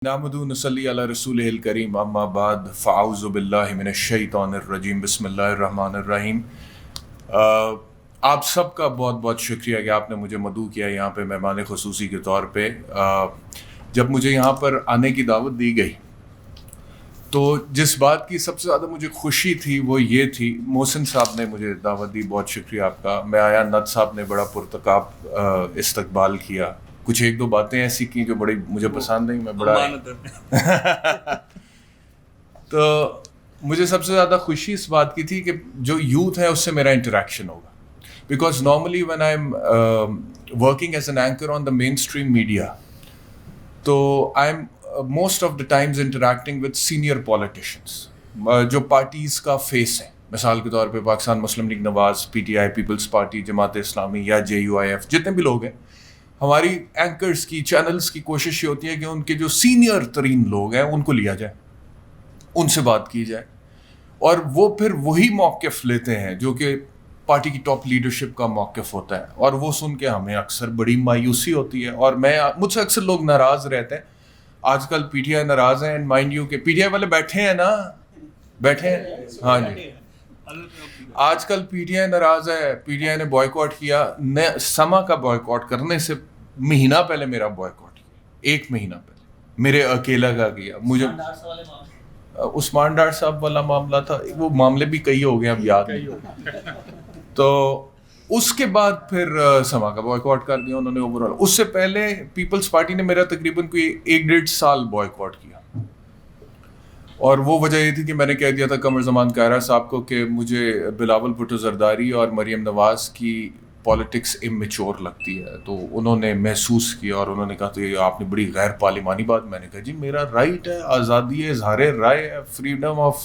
نحمدہ نصلی علی رسولہ الکریم اما بعد فاعوذ باللہ من الشیطان الرجیم بسم اللہ الرحمن الرحیم۔ آپ سب کا بہت بہت شکریہ کہ آپ نے مجھے مدعو کیا یہاں پہ مہمان خصوصی کے طور پہ۔ جب مجھے یہاں پر آنے کی دعوت دی گئی تو جس بات کی سب سے زیادہ مجھے خوشی تھی وہ یہ تھی، محسن صاحب نے مجھے دعوت دی، بہت شکریہ آپ کا۔ میں آیا، نت صاحب نے بڑا پرتکاب استقبال کیا، کچھ ایک دو باتیں ایسی کی جو بڑی مجھے پسند نہیں، میں بڑا تو مجھے سب سے زیادہ خوشی اس بات کی تھی کہ جو یوتھ ہے اس سے میرا انٹریکشن ہوگا، because normally when I am working as an anchor on the mainstream media تو I am most of the times interacting with senior politicians جو پارٹیز کا فیس ہے، مثال کے طور پہ پاکستان مسلم لیگ نواز، پی ٹی آئی، پیپلز پارٹی، جماعت اسلامی یا جے یو آئی ایف، جتنے بھی لوگ ہیں، ہماری اینکرز کی، چینلز کی کوشش یہ ہوتی ہے کہ ان کے جو سینئر ترین لوگ ہیں ان کو لیا جائے، ان سے بات کی جائے، اور وہ پھر وہی موقف لیتے ہیں جو کہ پارٹی کی ٹاپ لیڈرشپ کا موقف ہوتا ہے، اور وہ سن کے ہمیں اکثر بڑی مایوسی ہوتی ہے، اور مجھ سے اکثر لوگ ناراض رہتے ہیں۔ آج کل پی ٹی آئی ناراض ہیں، مائنڈ یو کہ پی ٹی آئی والے بیٹھے ہیں نا، بیٹھے ہیں، ہاں جی، آج کل پی ٹی آئی ناراض ہے۔ پی ٹی آئی نے بوائے کاٹ کیا، سما کا بوائے کاٹ کرنے سے مہینہ پہلے میرا بوائے کاٹ کیا، 1 مہینہ پہلے میرے اکیلا کا کیا۔ مجھے عثمان ڈار صاحب والا معاملہ تھا، وہ معاملے بھی کئی ہو گئے، اب یاد نہیں، تو اس کے بعد پھر سما کا بوائے کاٹ کر دیا انہوں نے اوور آل۔ اس سے پہلے پیپلز پارٹی نے میرا تقریباً کوئی 1.5 سال بوائے کاٹ کیا، اور وہ وجہ یہ تھی کہ میں نے کہہ دیا تھا قمر زمان کائرہ صاحب کو کہ مجھے بلاول بھٹو زرداری اور مریم نواز کی پالیٹکس امیچور لگتی ہے، تو انہوں نے محسوس کیا اور انہوں نے کہا تو یہ آپ نے بڑی غیر پارلیمانی بات۔ میں نے کہا جی میرا رائٹ ہے، آزادی ہے، اظہار رائے ہے، فریڈم آف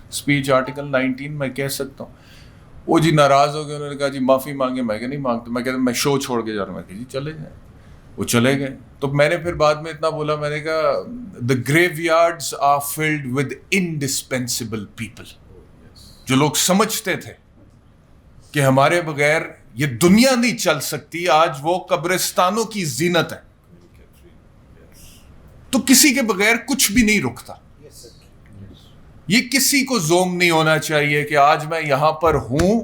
اسپیچ آرٹیکل 19 میں کہہ سکتا ہوں۔ وہ جی ناراض ہو گئے، انہوں نے کہا جی معافی مانگے، میں کہ نہیں مانگتا، میں کہتا میں شو چھوڑ کے جا رہا ہوں، میں کہ جی چلے جائیں، وہ چلے گئے۔ تو میں نے پھر بعد میں اتنا بولا، میں نے کہا the graveyards are filled with indispensable people، جو لوگ سمجھتے تھے کہ ہمارے بغیر یہ دنیا نہیں چل سکتی، آج وہ قبرستانوں کی زینت ہے۔ تو کسی کے بغیر کچھ بھی نہیں رکتا، یہ کسی کو زوم نہیں ہونا چاہیے کہ آج میں یہاں پر ہوں،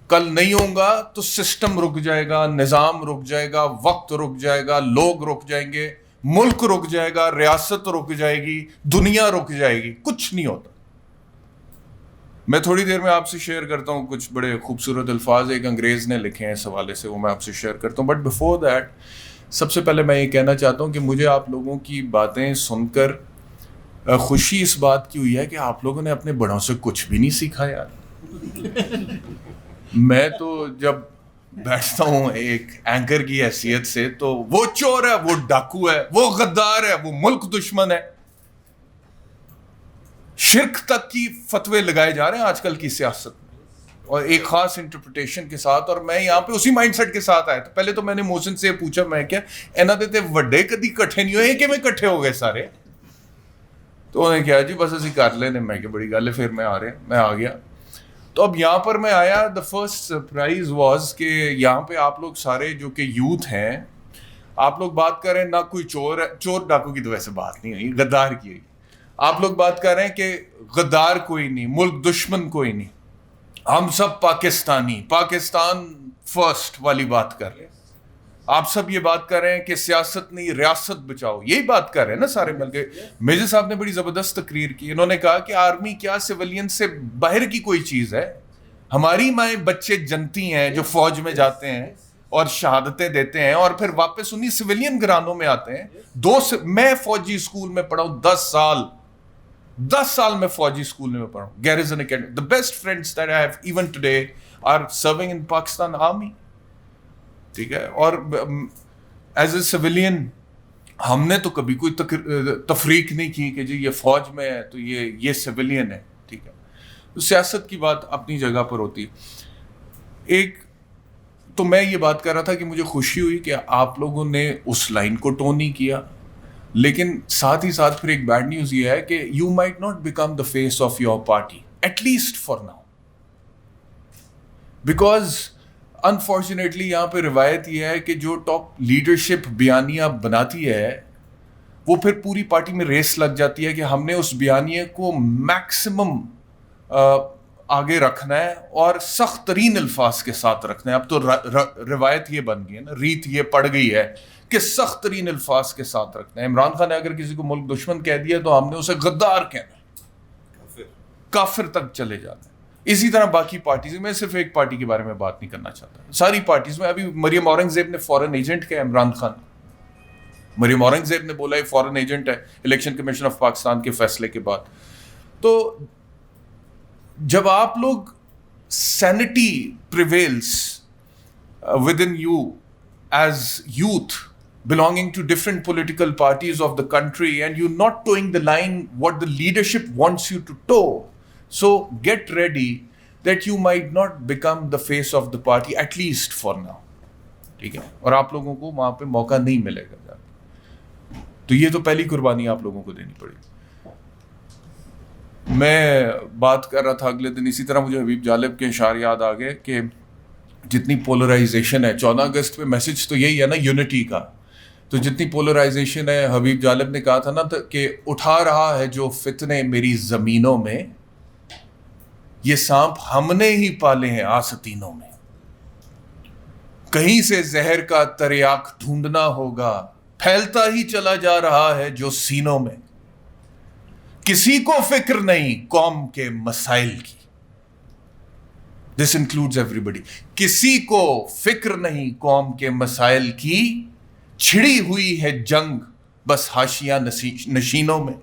کل نہیں ہوں گا تو سسٹم رک جائے گا، نظام رک جائے گا، وقت رک جائے گا، لوگ رک جائیں گے، ملک رک جائے گا، ریاست رک جائے گی، دنیا رک جائے گی، کچھ نہیں ہوتا۔ میں تھوڑی دیر میں آپ سے شیئر کرتا ہوں کچھ بڑے خوبصورت الفاظ ایک انگریز نے لکھے ہیں اس حوالے سے، وہ میں آپ سے شیئر کرتا ہوں، بٹ بیفور دیٹ سب سے پہلے میں یہ کہنا چاہتا ہوں کہ مجھے آپ لوگوں کی باتیں سن کر خوشی اس بات کی ہوئی ہے کہ آپ لوگوں نے اپنے بڑوں سے کچھ بھی نہیں سیکھا یار۔ میں تو جب بیٹھتا ہوں ایک اینکر کی حیثیت سے تو وہ چور ہے، وہ ڈاکو ہے، وہ غدار ہے، وہ ملک دشمن ہے، شرک تک کی فتوے لگائے جا رہے ہیں آج کل کی سیاست میں، اور ایک خاص انٹرپریٹیشن کے ساتھ، اور میں یہاں پہ اسی مائنڈ سیٹ کے ساتھ آیا تھا۔ پہلے تو میں نے محسن سے پوچھا، میں کیا اینا دیتے وڈے کدی کٹھے نہیں ہوئے کہ میں کٹھے ہو گئے سارے، تو انہوں نے کہا جی بس اسی کر لینے، میں کہ بڑی گل ہے، پھر میں آ گیا۔ تو اب یہاں پر میں آیا، دا فرسٹ سرپرائز واز کہ یہاں پہ آپ لوگ سارے جو کہ یوتھ ہیں، آپ لوگ بات کر رہے ہیں نہ کوئی چور ہے، چور ڈاکو کی تو ویسے بات نہیں ہوئی، غدار کی ہوئی، آپ لوگ بات کر رہے ہیں کہ غدار کوئی نہیں، ملک دشمن کوئی نہیں، ہم سب پاکستانی، پاکستان فرسٹ والی بات کر رہے ہیں، آپ سب یہ بات کر رہے ہیں کہ سیاست نہیں ریاست بچاؤ، یہی بات کر رہے ہیں نا سارے مل کے۔ میجر صاحب نے بڑی زبردست تقریر کی، انہوں نے کہا کہ آرمی کیا سویلین سے باہر کی کوئی چیز ہے، ہماری مائیں بچے جنتی ہیں جو فوج میں جاتے ہیں اور شہادتیں دیتے ہیں اور پھر واپس انہی سویلین گھرانوں میں آتے ہیں۔ میں فوجی اسکول میں پڑھا ہوں 10 سال میں فوجی اسکول میں پڑھا ہوں، garrison academy. the best friends that I have even today are serving in Pakistan Army، ٹھیک ہے، اور ایز اے سویلین ہم نے تو کبھی کوئی تفریق نہیں کی کہ جی یہ فوج میں ہے تو یہ سویلین ہے، ٹھیک ہے۔ تو سیاست کی بات اپنی جگہ پر ہوتی ایک، تو میں یہ بات کر رہا تھا کہ مجھے خوشی ہوئی کہ آپ لوگوں نے اس لائن کو ٹون نہیں کیا، لیکن ساتھ ہی ساتھ پھر ایک بیڈ نیوز یہ ہے کہ you might not become the face of your party at least for now, because unfortunately یہاں پہ روایت یہ ہے کہ جو ٹاپ لیڈرشپ بیانیہ بناتی ہے وہ پھر پوری پارٹی میں ریس لگ جاتی ہے کہ ہم نے اس بیانیے کو میکسیمم آگے رکھنا ہے اور سخت ترین الفاظ کے ساتھ رکھنا ہے. اب تو روایت یہ بن گئی ہے نا, ریت یہ پڑ گئی ہے کہ سخت ترین الفاظ کے ساتھ رکھنا ہے. عمران خان نے اگر کسی کو ملک دشمن کہہ دیا تو ہم نے اسے غدار کہنا ہے, کافر تک چلے جاتے ہیں. اسی طرح باقی پارٹیز میں, صرف ایک پارٹی کے بارے میں بات نہیں کرنا چاہتا, ساری پارٹیز میں. ابھی مریم اورنگزیب نے فورن ایجنٹ کیا عمران خان, مریم اورنگزیب نے بولا یہ فورن ایجنٹ ہے الیکشن کمیشن آف پاکستان کے فیصلے کے بعد. تو جب آپ لوگ centi prevails with in you as youth belonging to different political parties of the country and you're not towing the line what the leadership wants you to tow, so get ready that you might not become the face of the party, at least for now. ٹھیک ہے, اور آپ لوگوں کو وہاں پہ موقع نہیں ملے گا. تو یہ تو پہلی قربانی آپ لوگوں کو دینی پڑے گی. میں بات کر رہا تھا اگلے دن, اسی طرح مجھے حبیب جالب کے اشعار یاد آ گئے کہ جتنی پولرائزیشن ہے, 14 اگست پہ میسج تو یہی ہے نا یونٹی کا, تو جتنی پولرائزیشن ہے, حبیب جالب نے کہا تھا نا کہ اٹھا رہا ہے جو فتنے میری زمینوں میں, یہ سانپ ہم نے ہی پالے ہیں آستینوں میں, کہیں سے زہر کا تریاک ڈھونڈنا ہوگا, پھیلتا ہی چلا جا رہا ہے جو سینوں میں, کسی کو فکر نہیں قوم کے مسائل کی. دس انکلوڈز ایوری بڈی. کسی کو فکر نہیں قوم کے مسائل کی, چھڑی ہوئی ہے جنگ بس حاشیہ نشینوں میں.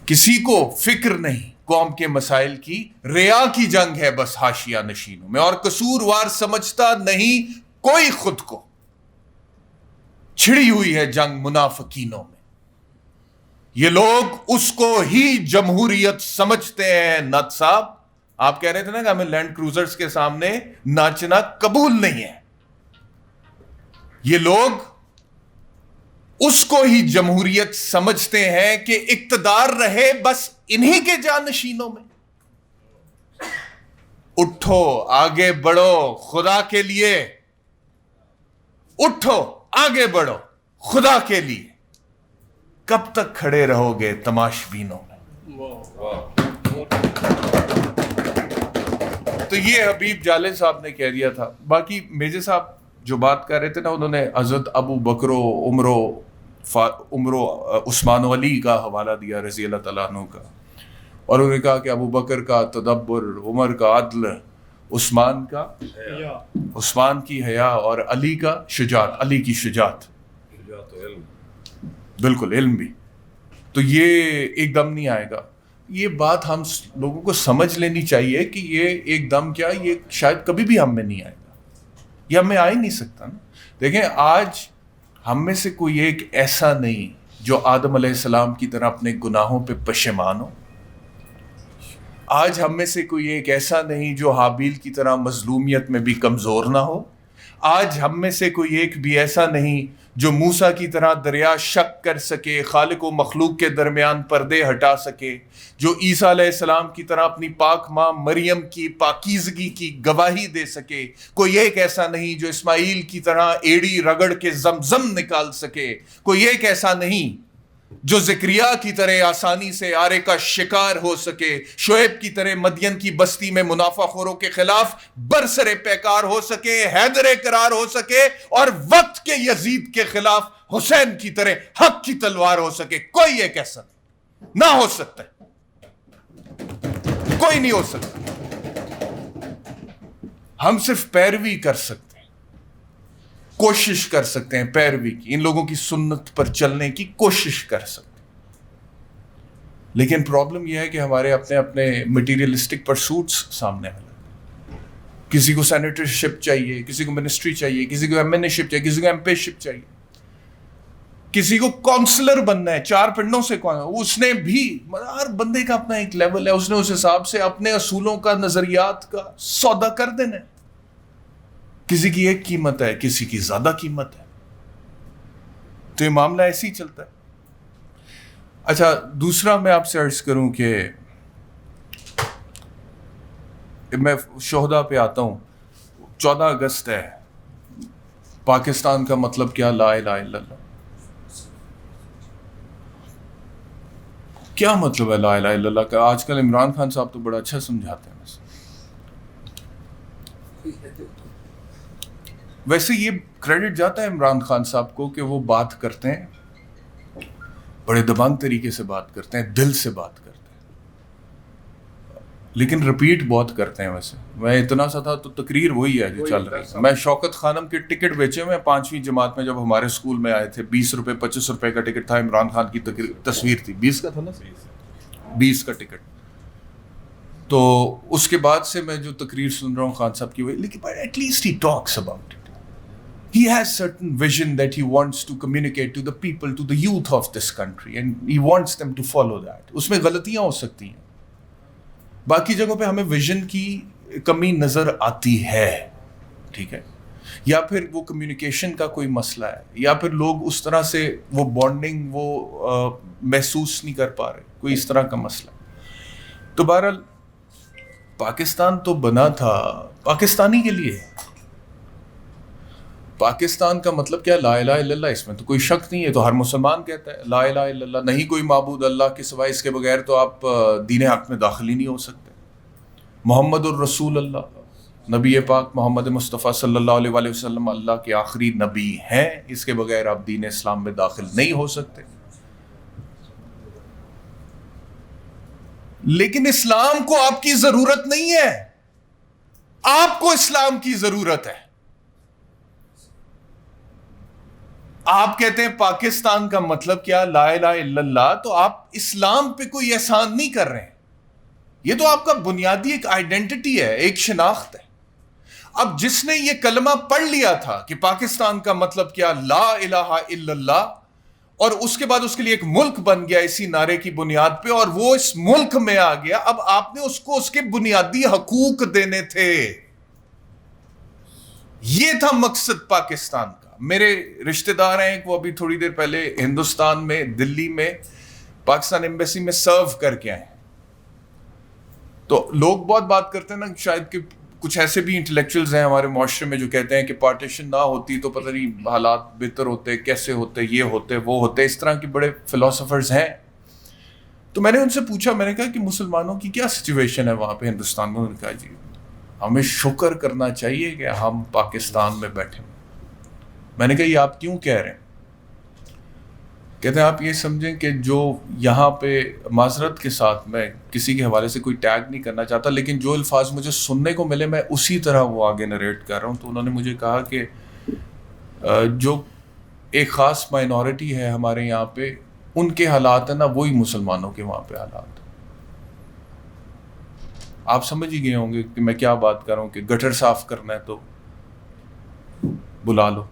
کسی کو فکر نہیں قوم کے مسائل کی, ریا کی جنگ ہے بس حاشیہ نشینوں میں, اور قصوروار سمجھتا نہیں کوئی خود کو, چھڑی ہوئی ہے جنگ منافقینوں میں. یہ لوگ اس کو ہی جمہوریت سمجھتے ہیں. نت صاحب آپ کہہ رہے تھے نا کہ ہمیں لینڈ کروزرز کے سامنے ناچنا قبول نہیں ہے. یہ لوگ اس کو ہی جمہوریت سمجھتے ہیں کہ اقتدار رہے بس انہی کے جانشینوں میں. اٹھو آگے بڑھو خدا کے لیے, اٹھو آگے بڑھو خدا کے لیے, کب تک کھڑے رہو گے تماش بینوں میں. تو یہ حبیب جالب صاحب نے کہہ دیا تھا. باقی میجر صاحب جو بات کر رہے تھے نا, انہوں نے حضرت ابو بکر و عمر و عثمان و علی کا حوالہ دیا رضی اللہ تعالیٰ عنہ کا, اور انہوں نے کہا کہ ابو بکر کا تدبر, عمر کا عدل, عثمان کی حیا, اور علی کا شجاعت, علی کی شجاعت بالکل علم بھی. تو یہ ایک دم نہیں آئے گا. یہ بات ہم لوگوں کو سمجھ لینی چاہیے کہ یہ ایک دم کیا, یہ شاید کبھی بھی ہم میں نہیں آئے گا, یہ ہم میں آ ہی نہیں سکتا نا. دیکھیں آج ہم میں سے کوئی ایک ایسا نہیں جو آدم علیہ السلام کی طرح اپنے گناہوں پہ پشیمان ہو. آج ہم میں سے کوئی ایک ایسا نہیں جو حابیل کی طرح مظلومیت میں بھی کمزور نہ ہو. آج ہم میں سے کوئی ایک بھی ایسا نہیں جو موسیٰ کی طرح دریا شک کر سکے, خالق و مخلوق کے درمیان پردے ہٹا سکے, جو عیسیٰ علیہ السلام کی طرح اپنی پاک ماں مریم کی پاکیزگی کی گواہی دے سکے. کوئی ایک ایسا نہیں جو اسماعیل کی طرح ایڑی رگڑ کے زمزم نکال سکے. کوئی ایک ایسا نہیں جو زکریا کی طرح آسانی سے آرے کا شکار ہو سکے, شعیب کی طرح مدین کی بستی میں منافع خوروں کے خلاف برسر پیکار ہو سکے, حیدر قرار ہو سکے, اور وقت کے یزید کے خلاف حسین کی طرح حق کی تلوار ہو سکے. کوئی ایک ایسا نہ ہو سکتا, کوئی نہیں ہو سکتا. ہم صرف پیروی کر سکتے, کوشش کر سکتے ہیں پیروی کی, ان لوگوں کی سنت پر چلنے کی کوشش کر سکتے ہیں. لیکن پرابلم یہ ہے کہ ہمارے اپنے اپنے مٹیریلسٹک پرسوٹس سامنے ہیں. کسی کو سینیٹرشپ چاہیے, کسی کو منسٹری چاہیے, کسی کو ایم این اے شپ چاہیے, کسی کو ایم پی شپ چاہیے, کسی کو کونسلر بننا ہے, 4 پنڈوں سے اس نے بھی, ہر بندے کا اپنا ایک لیول ہے, اس نے اس حساب سے اپنے اصولوں کا, نظریات کا سودا کر دینا ہے. کسی کی ایک قیمت ہے, کسی کی زیادہ قیمت ہے, تو یہ معاملہ ایسے ہی چلتا ہے. اچھا دوسرا میں آپ سے عرض کروں کہ میں شہداء پہ آتا ہوں. 14 اگست ہے, پاکستان کا مطلب کیا, لا الہ الا اللہ. کیا مطلب ہے لا الہ الا اللہ کا؟ آج کل عمران خان صاحب تو بڑا اچھا سمجھاتے ہیں ویسے یہ کریڈٹ جاتا ہے عمران خان صاحب کو کہ وہ بات کرتے ہیں بڑے دبنگ طریقے سے، بات کرتے ہیں، دل سے بات کرتے ہیں، لیکن رپیٹ بہت کرتے ہیں. ویسے میں اتنا سا تھا تو تقریر وہی ہے جو چل رہی ہے. میں شوکت خانم کے ٹکٹ بیچے ہوئے 5ویں جماعت میں جب ہمارے اسکول میں آئے تھے، 20 روپے 25 روپے کا ٹکٹ تھا. عمران خان کی تصویر تھی، 20 کا تھا نا، 20 کا ٹکٹ. تو اس کے بعد سے میں جو تقریر سن رہا ہوں خان صاحب کی، لیکن at least he talks about it. He has certain vision that he wants to communicate to the people, to the youth of this country, and he wants them to follow that. اس میں غلطیاں ہو سکتی ہیں، باقی جگہوں پہ ہمیں vision کی کمی نظر آتی ہے، ٹھیک ہے، یا پھر وہ کمیونیکیشن کا کوئی مسئلہ ہے، یا پھر لوگ اس طرح سے وہ بانڈنگ وہ محسوس نہیں کر پا رہے، کوئی اس طرح کا مسئلہ. تو بہرحال پاکستان تو بنا تھا پاکستانی کے لیے. پاکستان کا مطلب کیا؟ لا الہ الا اللہ. اس میں تو کوئی شک نہیں ہے، تو ہر مسلمان کہتا ہے لا الہ الا اللہ، نہیں کوئی معبود اللہ کے سوائے، اس کے بغیر تو آپ دین حق میں داخل ہی نہیں ہو سکتے. محمد الرسول اللہ، نبی پاک محمد مصطفیٰ صلی اللہ علیہ وآلہ وسلم اللہ کے آخری نبی ہیں، اس کے بغیر آپ دین اسلام میں داخل نہیں ہو سکتے. لیکن اسلام کو آپ کی ضرورت نہیں ہے، آپ کو اسلام کی ضرورت ہے. آپ کہتے ہیں پاکستان کا مطلب کیا؟ لا الہ الا اللہ. تو آپ اسلام پہ کوئی احسان نہیں کر رہے ہیں، یہ تو آپ کا بنیادی ایک آئیڈینٹی ہے، ایک شناخت ہے. اب جس نے یہ کلمہ پڑھ لیا تھا کہ پاکستان کا مطلب کیا؟ لا الہ الا اللہ، اور اس کے بعد اس کے لیے ایک ملک بن گیا اسی نعرے کی بنیاد پہ، اور وہ اس ملک میں آ گیا. اب آپ نے اس کو اس کے بنیادی حقوق دینے تھے. یہ تھا مقصد پاکستان کا. میرے رشتہ دار ہیں، وہ ابھی تھوڑی دیر پہلے ہندوستان میں دلی میں پاکستان ایمبیسی میں سرو کر کے آئے. تو لوگ بہت بات کرتے ہیں نا، شاید کہ کچھ ایسے بھی انٹلیکچوئلز ہیں ہمارے معاشرے میں جو کہتے ہیں کہ پارٹیشن نہ ہوتی تو پتہ نہیں حالات بہتر ہوتے، کیسے ہوتے، یہ ہوتے وہ ہوتے. اس طرح کے بڑے فلاسفرز ہیں. تو میں نے ان سے پوچھا، میں نے کہا کہ مسلمانوں کی کیا سچویشن ہے وہاں پہ ہندوستان میں؟ انہوں نے کہا جی ہمیں شکر کرنا چاہیے کہ ہم پاکستان میں بیٹھے. میں نے کہا یہ آپ کیوں کہہ رہے ہیں؟ کہتے ہیں آپ یہ سمجھیں کہ جو یہاں پہ، معذرت کے ساتھ میں کسی کے حوالے سے کوئی ٹیگ نہیں کرنا چاہتا، لیکن جو الفاظ مجھے سننے کو ملے میں اسی طرح وہ آگے نریٹ کر رہا ہوں. تو انہوں نے مجھے کہا کہ جو ایک خاص مائنورٹی ہے ہمارے یہاں پہ، ان کے حالات ہیں نا، وہی مسلمانوں کے وہاں پہ حالات. آپ سمجھ ہی گئے ہوں گے کہ میں کیا بات کر رہا ہوں، کہ گٹر صاف کرنا ہے تو بلا لو،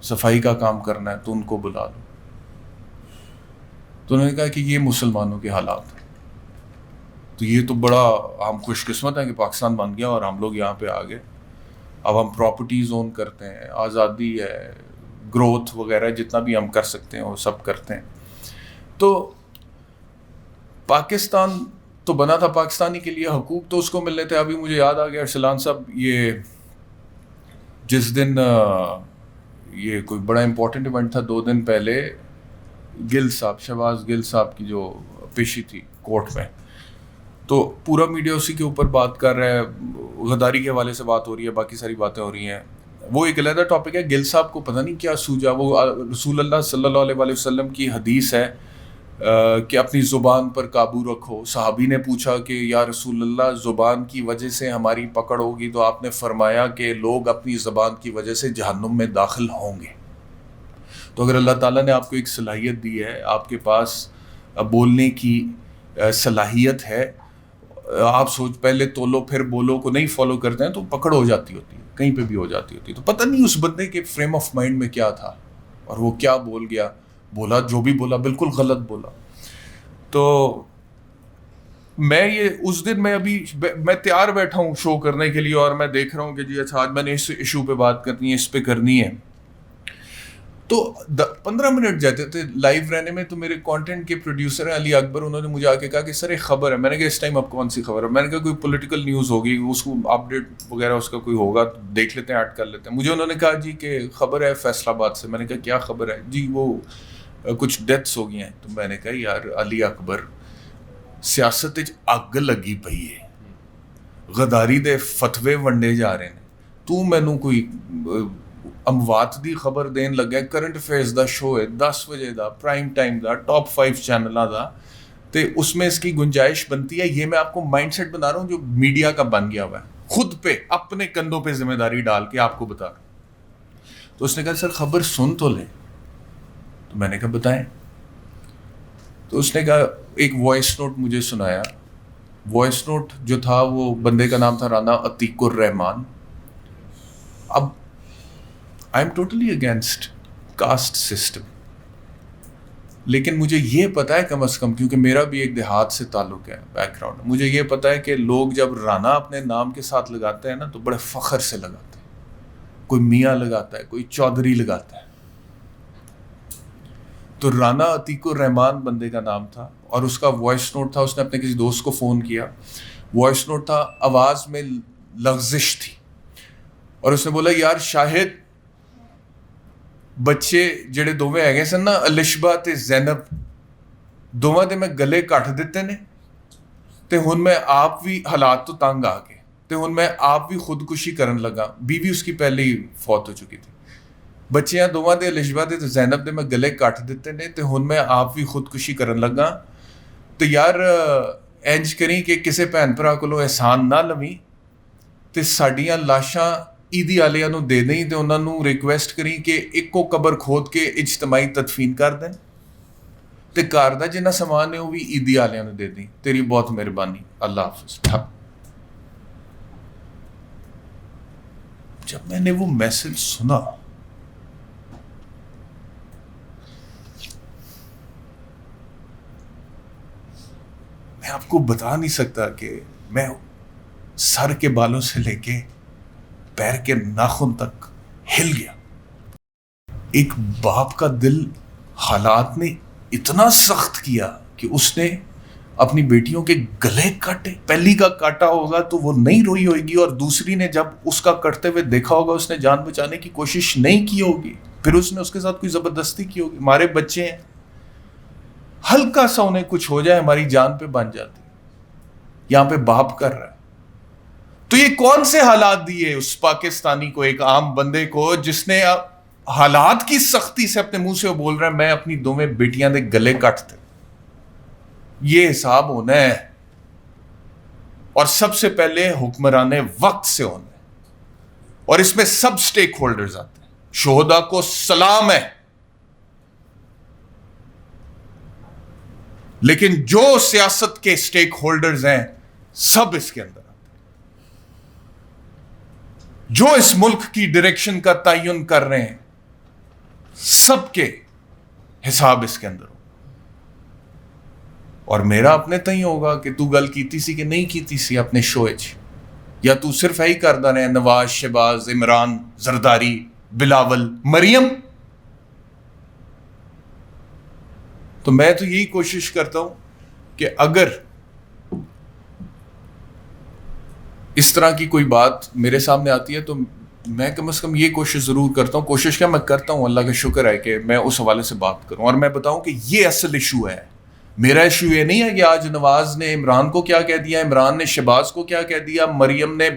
صفائی کا کام کرنا ہے تو ان کو بلا لو. تو انہوں نے کہا کہ یہ مسلمانوں کے حالات ہیں. تو یہ تو بڑا ہم خوش قسمت ہیں کہ پاکستان بن گیا اور ہم لوگ یہاں پہ آ گئے. اب ہم پراپرٹیز اون کرتے ہیں، آزادی ہے، گروتھ وغیرہ جتنا بھی ہم کر سکتے ہیں وہ سب کرتے ہیں. تو پاکستان تو بنا تھا پاکستانی کے لیے، حقوق تو اس کو ملنے تھے. ابھی مجھے یاد آ گیا ارسلان صاحب، یہ جس دن یہ کوئی بڑا امپورٹنٹ ایونٹ تھا 2 دن پہلے، گل صاحب، شہباز گل صاحب کی جو پیشی تھی کورٹ میں، تو پورا میڈیا اسی کے اوپر بات کر رہا ہے، غداری کے حوالے سے بات ہو رہی ہے، باقی ساری باتیں ہو رہی ہیں. وہ ایک علیحدہ ٹاپک ہے. گل صاحب کو پتہ نہیں کیا سوجا، وہ رسول اللہ صلی اللہ علیہ وسلم کی حدیث ہے کہ اپنی زبان پر قابو رکھو. صحابی نے پوچھا کہ یا رسول اللہ زبان کی وجہ سے ہماری پکڑ ہوگی، تو آپ نے فرمایا کہ لوگ اپنی زبان کی وجہ سے جہنم میں داخل ہوں گے. تو اگر اللہ تعالیٰ نے آپ کو ایک صلاحیت دی ہے، آپ کے پاس بولنے کی صلاحیت ہے، آپ سوچ پہلے تولو پھر بولو کو نہیں فالو کرتے ہیں تو پکڑ ہو جاتی ہوتی ہے، کہیں پہ بھی ہو جاتی ہوتی ہے. تو پتہ نہیں اس بندے کے فریم آف مائنڈ میں کیا تھا اور وہ کیا بول گیا. بولا جو بھی بولا بالکل غلط بولا. تو میں یہ اس دن میں تیار بیٹھا ہوں شو کرنے کے لیے، اور میں دیکھ رہا ہوں کہ جی اچھا آج میں نے اس ایشو پہ بات کرنی ہے، اس پہ کرنی ہے. تو 15 منٹ جاتے تھے لائیو رہنے میں. تو میرے کانٹینٹ کے پروڈیوسر ہیں علی اکبر، انہوں نے مجھے آ کے کہا کہ سر ایک خبر ہے. میں نے کہا اس ٹائم اب کون سی خبر ہے؟ میں نے کہا کوئی پولیٹیکل نیوز ہوگی، اس کو اپڈیٹ وغیرہ اس کا کوئی ہوگا، دیکھ لیتے ہیں، ایڈ کر لیتے ہیں. مجھے انہوں نے کہا جی کہ خبر ہے فیصل آباد سے. میں نے کہا کیا خبر ہے؟ جی وہ کچھ ڈیتھس ہو گئی ہیں. تو میں نے کہا یار علی اکبر سیاست اگ لگی پئی ہے, غداری دے فتوے ونڈے جا رہے ہیں, تو مینوں کوئی اموات دی خبر دین لگا, کرنٹ افیئرز دا شو ہے 10 بجے دا, پرائم ٹائم دا, ٹاپ 5 چینلاں دا, تو اس میں اس کی گنجائش بنتی ہے. یہ میں آپ کو مائنڈ سیٹ بتا رہا ہوں جو میڈیا کا بن گیا ہوا ہے, خود پہ اپنے کندھوں پہ ذمہ داری ڈال کے آپ کو بتا رہا ہوں. تو اس نے کہا سر خبر سن تو لیں. تو میں نے کہا بتائیں. تو اس نے کہا ایک وائس نوٹ مجھے سنایا. وائس نوٹ جو تھا وہ بندے کا نام تھا رانا عتیق الرحمان. اب I am totally against caste system, لیکن مجھے یہ پتہ ہے کم از کم, کیونکہ میرا بھی ایک دیہات سے تعلق ہے, بیک گراؤنڈ, مجھے یہ پتہ ہے کہ لوگ جب رانا اپنے نام کے ساتھ لگاتے ہیں نا تو بڑے فخر سے لگاتے ہیں. کوئی میاں لگاتا ہے, کوئی چودھری لگاتا ہے. تو رانا عتیق الرحمان بندے کا نام تھا, اور اس کا وائس نوٹ تھا. اس نے اپنے کسی دوست کو فون کیا, وائس نوٹ تھا, آواز میں لغزش تھی, اور اس نے بولا یار شاہد بچے جڑے دوویں ہے گئے سن نا, الشبا تے زینب, دوواں دے میں گلے کٹ دیتے نے, تے ہن میں آپ بھی حالات تو تنگ آ گئے, تے ہن میں آپ بھی خودکشی کرن لگا. بیوی اس کی پہلے ہی فوت ہو چکی تھی. بچیاں دوواں دے الشبا تے زینب دے میں گلے کٹ دیتے نے, تے ہن میں آپ بھی خودکشی کرن لگا. تے یار انج کریں کہ کسے بھین بھرا کولوں احسان نہ لویں, تے ساڈیاں لاشاں عیدی والیاں نوں دے دیں, تے انہاں نوں ریکویسٹ کریں کہ ایکو قبر کھود کے اجتماعی تدفین کر دیں, تے گھر دا جنہ سامان ہے وہ بھی عیدی والیاں نوں دے دیں. تیری بہت مہربانی, اللہ حافظ. جب میں نے وہ میسج سنا, میں آپ کو بتا نہیں سکتا کہ میں سر کے بالوں سے لے کے پیر کے ناخن تک ہل گیا. ایک باپ کا دل حالات نے اتنا سخت کیا کہ اس نے اپنی بیٹیوں کے گلے کاٹے. پہلی کا کاٹا ہوگا تو وہ نہیں روئی ہوئے گی, اور دوسری نے جب اس کا کٹتے ہوئے دیکھا ہوگا اس نے جان بچانے کی کوشش نہیں کی ہوگی, پھر اس نے اس کے ساتھ کوئی زبردستی کی ہوگی. ہمارے بچے ہیں, ہلکا سا انہیں کچھ ہو جائے ہماری جان پہ بن جاتی. یہاں پہ باپ کر رہا ہے. تو یہ کون سے حالات دیے اس پاکستانی کو, ایک عام بندے کو, جس نے حالات کی سختی سے اپنے منہ سے وہ بول رہا ہے میں اپنی دونوں بیٹیاں دے گلے کٹتے. یہ حساب ہونا ہے, اور سب سے پہلے حکمران وقت سے ہونا ہے, اور اس میں سب سٹیک ہولڈرز آتے ہیں. شہداء کو سلام ہے, لیکن جو سیاست کے سٹیک ہولڈرز ہیں سب اس کے اندر آتے ہیں. جو اس ملک کی ڈائریکشن کا تعین کر رہے ہیں سب کے حساب اس کے اندر ہو. اور میرا اپنے تئیں ہوگا کہ تو گل کیتی سی کہ نہیں کیتی سی اپنے شو اچ, یا تو صرف ہی کردا رہے نواز, شہباز, عمران, زرداری, بلاول, مریم. تو میں تو یہی کوشش کرتا ہوں کہ اگر اس طرح کی کوئی بات میرے سامنے آتی ہے تو میں کم از کم یہ کوشش ضرور کرتا ہوں. کوشش کیا میں کرتا ہوں, اللہ کا شکر ہے کہ میں اس حوالے سے بات کروں, اور میں بتاؤں کہ یہ اصل ایشو ہے. میرا ایشو یہ نہیں ہے کہ آج نواز نے عمران کو کیا کہہ دیا, عمران نے شہباز کو کیا کہہ دیا, مریم نے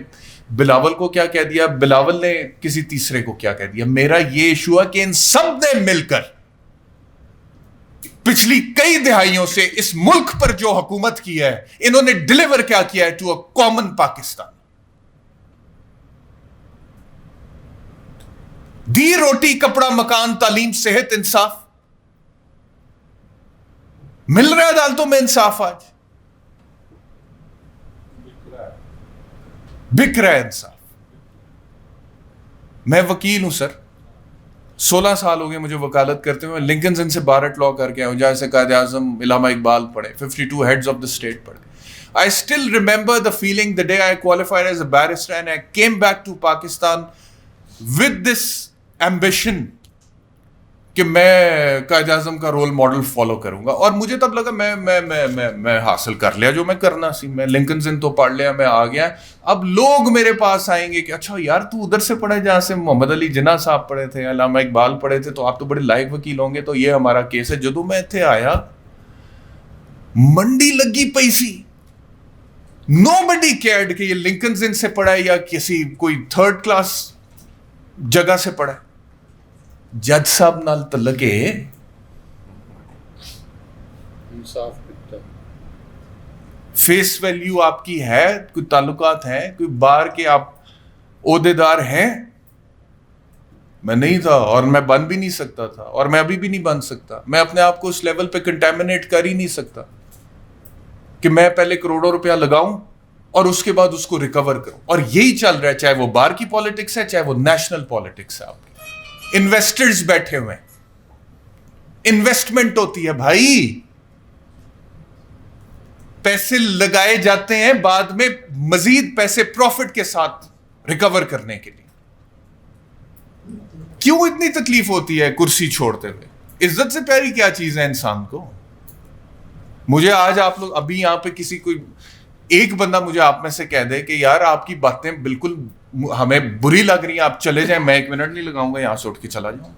بلاول کو کیا کہہ دیا, بلاول نے کسی تیسرے کو کیا کہہ دیا. میرا یہ ایشو ہے کہ ان سب نے مل کر پچھلی کئی دہائیوں سے اس ملک پر جو حکومت کی ہے, انہوں نے ڈیلیور کیا کیا ہے ٹو اے کامن پاکستان. دی روٹی, کپڑا, مکان, تعلیم, صحت, انصاف. مل رہا ہے عدالتوں میں انصاف؟ آج بک رہا ہے انصاف. میں وکیل ہوں سر, 16 سال ہو گئے مجھے وکالت کرتے ہوئے. لنکنز ان سے بارٹ لا کر کے آیا ہوں, جہاں سے قائد اعظم علامہ اقبال پڑھے, 52 heads of the state پڑھے. I still remember the feeling the day I qualified as a barrister and I came back to Pakistan with this ambition کہ میں قائد اعظم کا رول ماڈل فالو کروں گا. اور مجھے تب لگا میں حاصل کر لیا جو میں کرنا سی, میں لنکنز ان تو پڑھ لیا, میں آ گیا. اب لوگ میرے پاس آئیں گے کہ اچھا یار تو ادھر سے پڑھے جہاں سے محمد علی جناح صاحب پڑھے تھے, علامہ اقبال پڑھے تھے, تو آپ تو بڑے لائق وکیل ہوں گے, تو یہ ہمارا کیس ہے. جدوں میں اتنے آیا منڈی لگی پئی سی. Nobody cared کہ یہ لنکنز ان سے پڑھا ہے یا کسی کوئی تھرڈ کلاس جگہ سے پڑھا ہے. جج صاحب نال تلکے فیس ویلیو آپ کی ہے, کوئی تعلقات ہیں, کوئی بار کے آپ عہدے دار ہیں. میں نہیں تھا اور میں بن بھی نہیں سکتا تھا اور میں ابھی بھی نہیں بن سکتا. میں اپنے آپ کو اس لیول پہ کنٹامنیٹ کر ہی نہیں سکتا کہ میں پہلے کروڑوں روپیہ لگاؤں اور اس کے بعد اس کو ریکور کروں. اور یہی چل رہا ہے, چاہے وہ بار کی پالیٹکس ہے چاہے وہ نیشنل پالیٹکس ہے. آپ کی انویسٹرز بیٹھے ہوئے ہیں, انویسٹمنٹ ہوتی ہے بھائی, پیسے لگائے جاتے ہیں بعد میں مزید پیسے پروفٹ کے ساتھ ریکور کرنے کے لیے. کیوں اتنی تکلیف ہوتی ہے کرسی چھوڑتے ہوئے؟ عزت سے پیاری کیا چیز ہے انسان کو؟ مجھے آج آپ لوگ ابھی یہاں پہ کسی کوئی ایک بندہ مجھے آپ میں سے کہہ دے کہ یار آپ کی باتیں بالکل ہمیں بری لگ رہی ہیں, آپ چلے جائیں, میں 1 منٹ نہیں لگاؤں گا, یہاں سے اٹھ کے چلا جاؤں.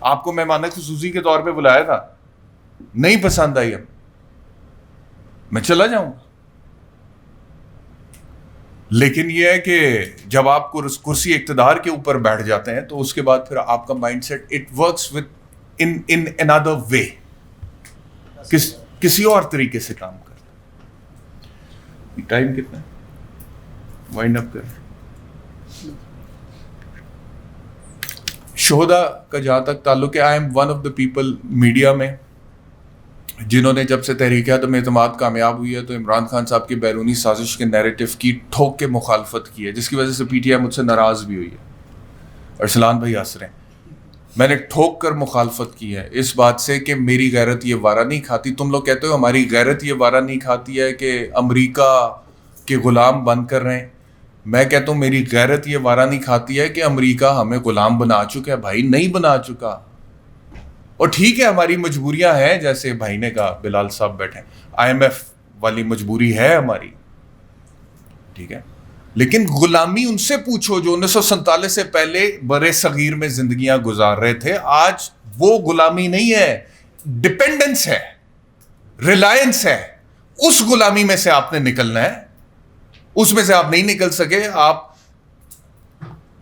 آپ کو مہمان خصوصی کے طور پہ بلایا تھا, نہیں پسند آئی, اب میں چلا جاؤں. لیکن یہ ہے کہ جب آپ کرسی اقتدار کے اوپر بیٹھ جاتے ہیں تو اس کے بعد پھر آپ کا mindset it works with in another way, کسی اور طریقے سے کام کرتا ہے. ٹائم کتنا ہے؟ وائنڈ اپ کر. شہدا کا جہاں تک تعلق ہے, I am one of the people media میں جنہوں نے جب سے تحریک عدم اعتماد کامیاب ہوئی ہے تو عمران خان صاحب کی بیرونی سازش کے نیریٹو کی ٹھوک کے مخالفت کی ہے, جس کی وجہ سے پی ٹی آئی مجھ سے ناراض بھی ہوئی ہے. ارسلان بھائی ہنس رہے ہیں. میں نے ٹھوک کر مخالفت کی ہے اس بات سے کہ میری غیرت یہ وارہ نہیں کھاتی. تم لوگ کہتے ہو ہماری غیرت یہ وارہ نہیں کھاتی ہے کہ امریکہ کے غلام بن کر رہے ہیں. میں کہتا ہوں میری غیرت یہ وارہ نہیں کھاتی ہے کہ امریکہ ہمیں غلام بنا چکا ہے. بھائی نہیں بنا چکا, اور ٹھیک ہے ہماری مجبوریاں ہیں, جیسے بھائی نے کہا, بلال صاحب بیٹھے, آئی ایم ایف والی مجبوری ہے ہماری, ٹھیک ہے. لیکن غلامی ان سے پوچھو جو 1947 سے پہلے برے صغیر میں زندگیاں گزار رہے تھے. آج وہ غلامی نہیں ہے, ڈپینڈنس ہے, ریلائنس ہے. اس غلامی میں سے آپ نے نکلنا ہے, اس میں سے آپ نہیں نکل سکے. آپ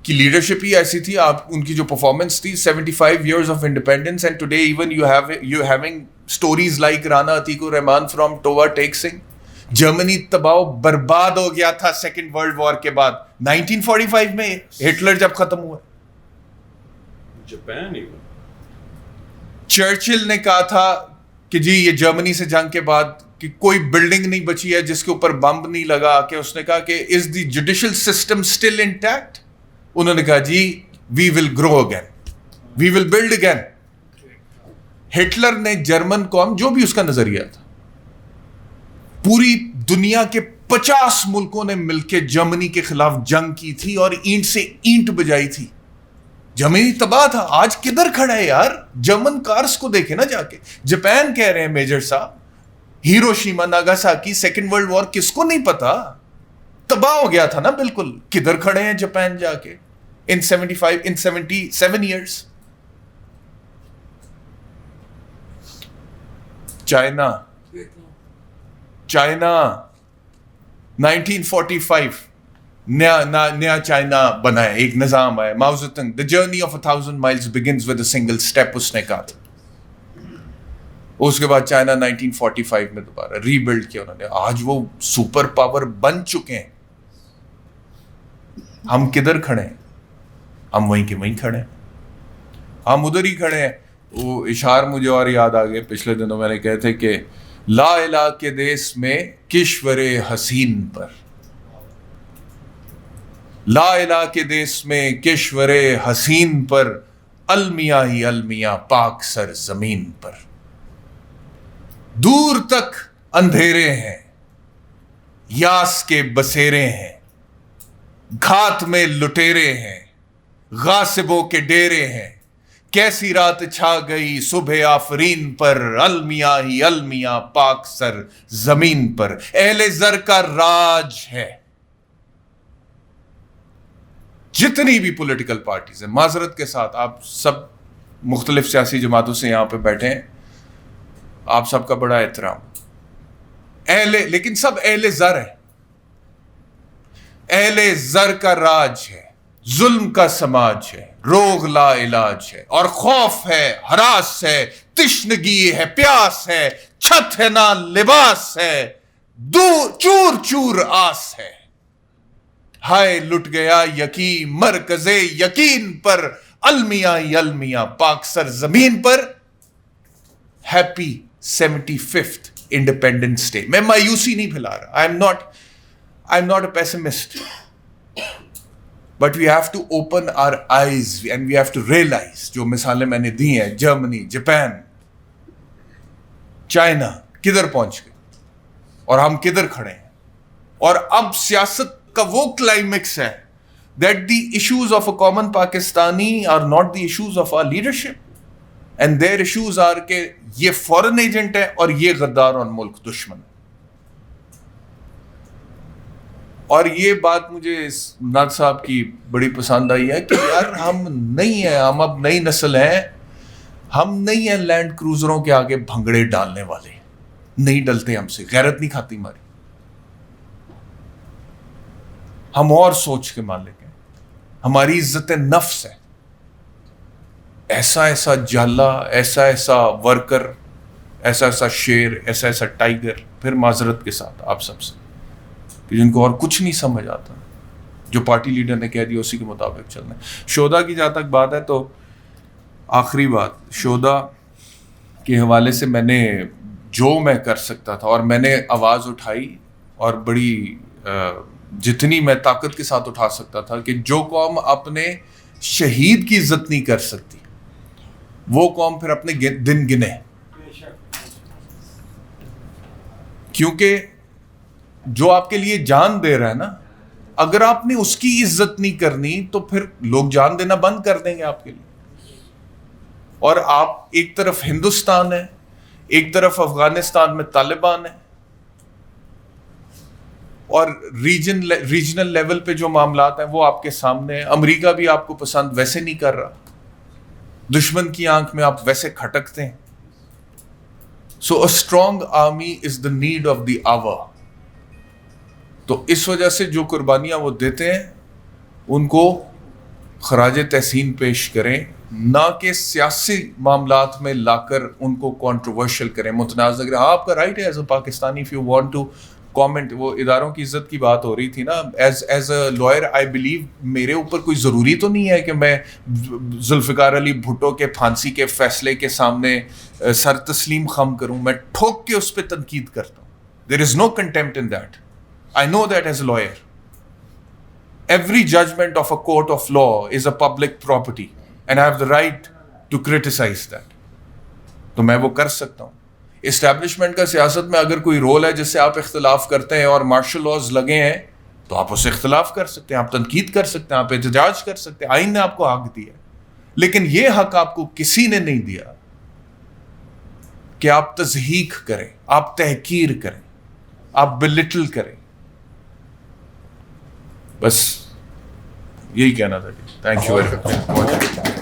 کی لیڈرشپ ہی ایسی تھی, آپ ان کی جو پرفارمنس تھی, 75 years of independence and today even you're having stories like Rana Atiq Rahman from Towa Taxing. Germany تباہ و برباد ہو گیا تھا سیکنڈ ورلڈ وار کے بعد 1945 میں ہٹلر جب ختم ہوا. چرچل نے کہا تھا کہ جی یہ جرمنی سے جنگ کے بعد کہ کوئی بلڈنگ نہیں بچی ہے جس کے اوپر بمب نہیں لگا, کہ اس نے کہا کہ is the judicial system still intact؟ انہوں نے کہا جی we will grow again, we will build again. Hitler نے جرمن قوم, جو بھی اس کا نظریہ تھا, پوری دنیا کے 50 ملکوں نے مل کے جرمنی کے خلاف جنگ کی تھی اور اینٹ سے اینٹ بجائی تھی. جرمنی تباہ تھا. آج کدھر کھڑا ہے یار؟ جرمن کارز کو دیکھے نا جا کے. جاپان کہہ رہے ہیں میجر صاحب, Hiroshima Nagasaki second world war کس کو نہیں پتا, تباہ ہو گیا تھا نا بالکل. کدھر کھڑے ہیں جاپان جا کے in 77 years. چائنا 1945 نیا چائنا بنا ہے, ایک نظام ہے. ماؤ Zedong the journey of 1000 miles begins with a single step, اس نے کہا تھا. اس کے بعد چائنا 1945 میں دوبارہ ری بلڈ کیا انہوں نے. آج وہ سپر پاور بن چکے ہیں. ہم کدھر کھڑے ہیں؟ ہم وہیں کے وہیں کھڑے ہیں, ہم ادھر ہی کھڑے ہیں. وہ اشعار مجھے اور یاد آ گئے, پچھلے دنوں میں نے کہے تھے کہ لا الہ کے دیس میں کشور حسین پر, لا الہ کے دیس میں کشور حسین پر, المیاں ہی المیاں پاک سر زمین پر. دور تک اندھیرے ہیں, یاس کے بسیرے ہیں, گھات میں لٹیرے ہیں, غاصبوں کے ڈیرے ہیں. کیسی رات چھا گئی صبح آفرین پر, المیاں ہی المیاں پاک سر زمین پر. اہل زر کا راج ہے. جتنی بھی پولیٹیکل پارٹیز ہیں, معذرت کے ساتھ آپ سب مختلف سیاسی جماعتوں سے یہاں پہ بیٹھے ہیں, آپ سب کا بڑا احترام. لیکن سب اہل زر ہے. اہل زر کا راج ہے, ظلم کا سماج ہے, روگ لا علاج ہے, اور خوف ہے, ہراس ہے, تشنگی ہے, پیاس ہے, چھت ہے نہ لباس ہے, چور چور آس ہے. ہائے لٹ گیا یقین مرکز یقین پر, المیاں پاک سر زمین پر. Happy 75th independence day. میں مایوسی نہیں پھیلا رہا. I am not a pessimist, but we have to open our eyes and we have to realise. جو مثالیں میں نے دی ہیں, جرمنی, جاپان, چائنا کدھر پہنچ گئے اور ہم کدھر کھڑے ہیں. اور اب سیاست کا وہ کلائمیکس ہے that the issues of a common Pakistani are not the issues of our leadership, and their issues are کہ یہ فورن ایجنٹ ہے اور یہ غدار اور ملک دشمن. اور یہ بات مجھے ناز صاحب کی بڑی پسند آئی ہے کہ یار ہم نہیں ہیں, ہم اب نئی نسل ہیں, ہم نہیں ہیں لینڈ کروزروں کے آگے بھنگڑے ڈالنے والے. نہیں ڈلتے ہم سے, غیرت نہیں کھاتی ہماری. ہم اور سوچ کے مالک ہیں. ہماری عزت نفس ہے. ایسا جالا, ایسا ورکر, ایسا شیر, ایسا ٹائگر, پھر معذرت کے ساتھ آپ سب سے, کہ جن کو اور کچھ نہیں سمجھ آتا, جو پارٹی لیڈر نے کہہ دیا اسی کے مطابق چلنا ہے. شودا کی جہاں تک بات ہے تو آخری بات, شودا کے حوالے سے میں نے جو میں کر سکتا تھا, اور میں نے آواز اٹھائی, اور بڑی جتنی میں طاقت کے ساتھ اٹھا سکتا تھا, کہ جو قوم اپنے شہید کی عزت نہیں کر سکتی وہ قوم پھر اپنے دن گنے. کیونکہ جو آپ کے لیے جان دے رہا ہے نا, اگر آپ نے اس کی عزت نہیں کرنی تو پھر لوگ جان دینا بند کر دیں گے آپ کے لیے. اور آپ ایک طرف ہندوستان ہے, ایک طرف افغانستان میں طالبان ہے, اور ریجنل لیول پہ جو معاملات ہیں وہ آپ کے سامنے ہیں. امریکہ بھی آپ کو پسند ویسے نہیں کر رہا, دشمن کی آنکھ میں آپ ویسے کھٹکتے ہیں. So a strong army is the need of the hour. تو اس وجہ سے جو قربانیاں وہ دیتے ہیں ان کو خراج تحسین پیش کریں, نہ کہ سیاسی معاملات میں لا کر ان کو کنٹروورشل کریں, متنازع کریں. آپ کا رائٹ ہے as a Pakistani, if you want to comment. وہ اداروں کی عزت کی بات ہو رہی تھی نا, as a lawyer I believe میرے اوپر کوئی ضروری تو نہیں ہے کہ میں ذوالفقار علی بھٹو کے پھانسی کے فیصلے کے سامنے سر تسلیم خم کروں. میں ٹھوک کے اس پہ تنقید کرتا ہوں. There is no contempt in that. I know that as a lawyer. Every judgment of a court of law is a public property and I have the right to criticize that. تو میں وہ کر سکتا ہوں. Establishment کا سیاست میں اگر کوئی رول ہے جس سے آپ اختلاف کرتے ہیں اور مارشل لاز لگے ہیں تو آپ اس سے اختلاف کر سکتے ہیں, آپ تنقید کر سکتے ہیں, آپ احتجاج کر سکتے ہیں. آئین نے آپ کو حق دیا, لیکن یہ حق آپ کو کسی نے نہیں دیا کہ آپ تضحیق کریں, آپ تحقیر کریں, آپ بلٹل کریں. بس یہی کہنا تھا. Thank you very much.